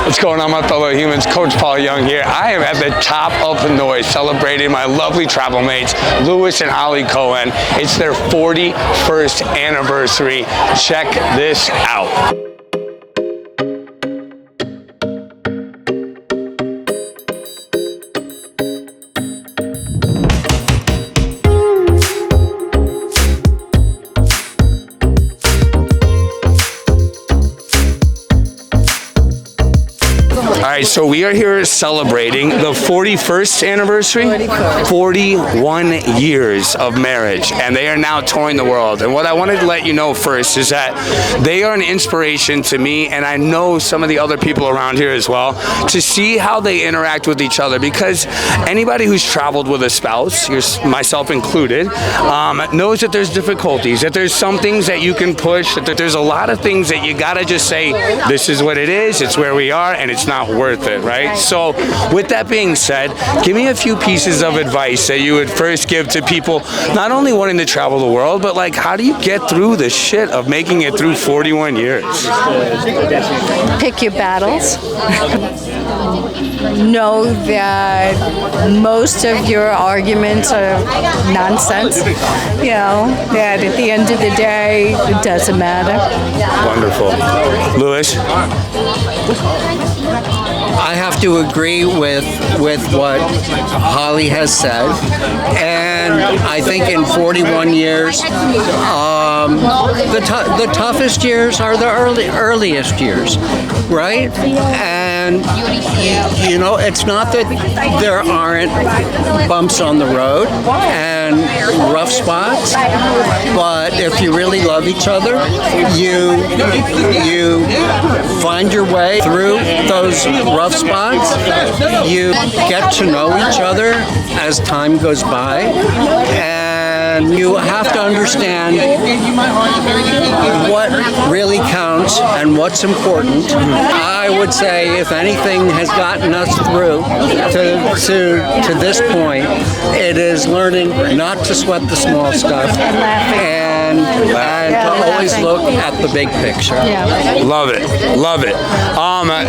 What's going on, my fellow humans? Coach Paul Young here. I am at the top of Hanoi celebrating my lovely travel mates, Louis and Holly Cohen. It's their 41st anniversary. Check this out. All right, so we are here celebrating the 41st anniversary, 41 years of marriage, and they are now touring the world. And what I wanted to let you know first is that they are an inspiration to me, and I know some of the other people around here as well, to see how they interact with each other, because anybody who's traveled with a spouse, myself included, knows that there's difficulties, that there's some things that you can push, that there's a lot of things that you gotta just say, this is what it is, it's where we are, and it's not worth it, right? So with that being said, give me a few pieces of advice that you would first give to people not only wanting to travel the world, but like, how do you get through the shit of making it through 41 years? Pick your battles. Know that most of your arguments are nonsense. You know, that at the end of the day, it doesn't matter. Wonderful. Louis? I have to agree with what Holly has said, and I think in 41 years, the toughest years are the earliest years, right? And you know, it's not that there aren't bumps on the road and rough spots, but if you really love each other, you find your way through those rough spots. You get to know each other as time goes by, and you have to understand what really counts and what's important. I would say, if anything has gotten us through to this point, it is learning not to sweat the small stuff and to always look at the big picture. Love it, love it.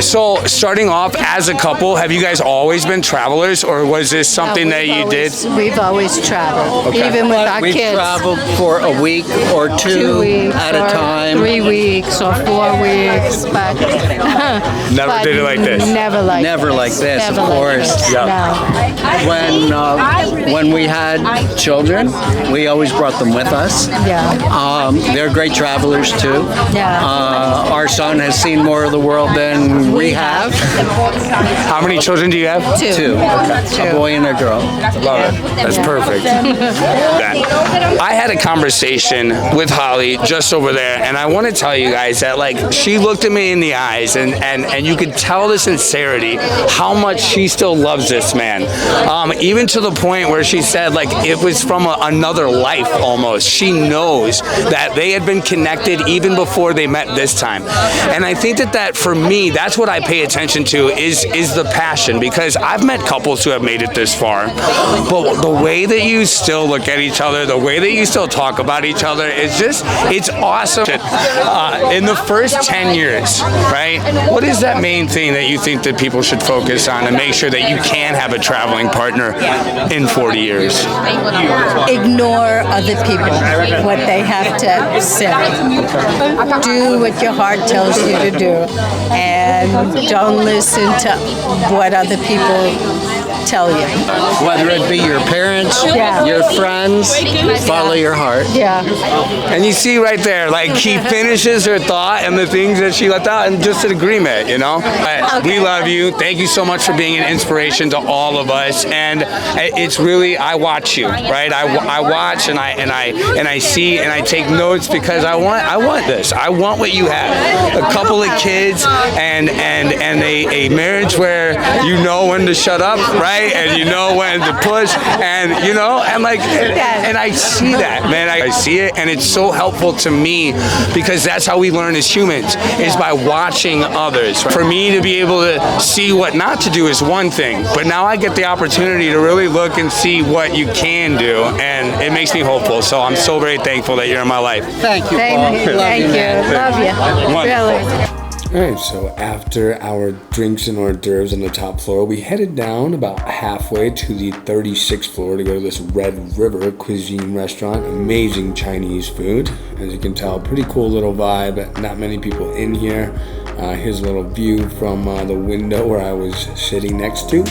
So starting off as a couple, have you guys always been travelers, or was this something that you did? We've always traveled, even with our We've kids. traveled for a week or 2 weeks at a or time. 3 weeks or 4 weeks, but Never did it like this. Never like this, of Never like course. this. Yeah. No. When we had children, we always brought them with us. Yeah. They're great travelers too. Yeah. Our son has seen more of the world than we have. How many children do you have? Two. A boy and a girl. Love it. That's perfect. I had a conversation with Holly just over there, and I want to tell you guys that, like, she looked at me in the eyes, and you could tell the sincerity, how much she still loves this man. Even to the point where she said, like, it was from another life almost. She knows that they had been connected even before they met this time. And I think that for me, that's what I pay attention to is the passion, because I've met couples who have made it this far, but the way that you still look at each other, the way that you still talk about each other, it's awesome. In the first 10 years, right, what is that main thing that you think that people should focus on to make sure that you can have a traveling partner in 40 years? Ignore other people, what they have to say. Do what your heart tells you to do, and don't listen to what other people tell you. Whether it be your parents, your friends, follow your heart. Yeah. And you see right there, like, he finishes her thought and the things that she left out, and just an agreement, you know? We love you. Thank you so much for being an inspiration to all of us. And it's really, I watch you, right? I watch and I see and I take notes, because I want this. I want what you have. A couple of kids and a marriage where you know when to shut up, right? And you know when to push, and you know, and like, and I see that, man. I see it, and it's so helpful to me, because that's how we learn as humans, is by watching others. For me to be able to see what not to do is one thing, but now I get the opportunity to really look and see what you can do, and it makes me hopeful. So I'm so very thankful that you're in my life. Thank you, Paul. Thank you. Love you. Wonderful. Really. Alright, so after our drinks and hors d'oeuvres on the top floor, we headed down about halfway to the 36th floor to go to this Red River Cuisine restaurant. Amazing Chinese food. As you can tell, pretty cool little vibe. Not many people in here. Here's a little view from the window where I was sitting next to.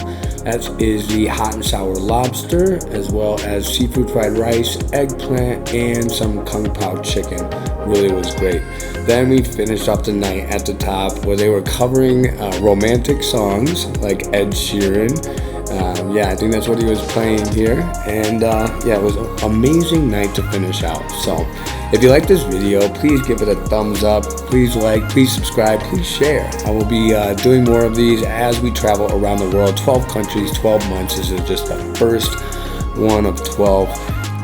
That is the hot and sour lobster, as well as seafood fried rice, eggplant, and some kung pao chicken. Really was great. Then we finished off the night at the top where they were covering romantic songs like Ed Sheeran. Yeah, I think that's what he was playing here. And yeah, it was an amazing night to finish out. So if you like this video, please give it a thumbs up. Please like, please subscribe, please share. I will be doing more of these as we travel around the world. 12 countries, 12 months. This is just the first one of 12.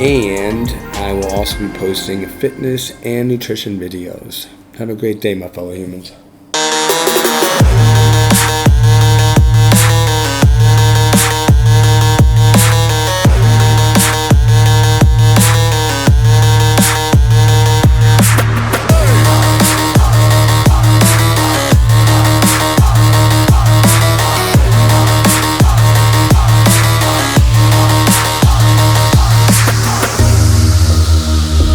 And I will also be posting fitness and nutrition videos. Have a great day, my fellow humans.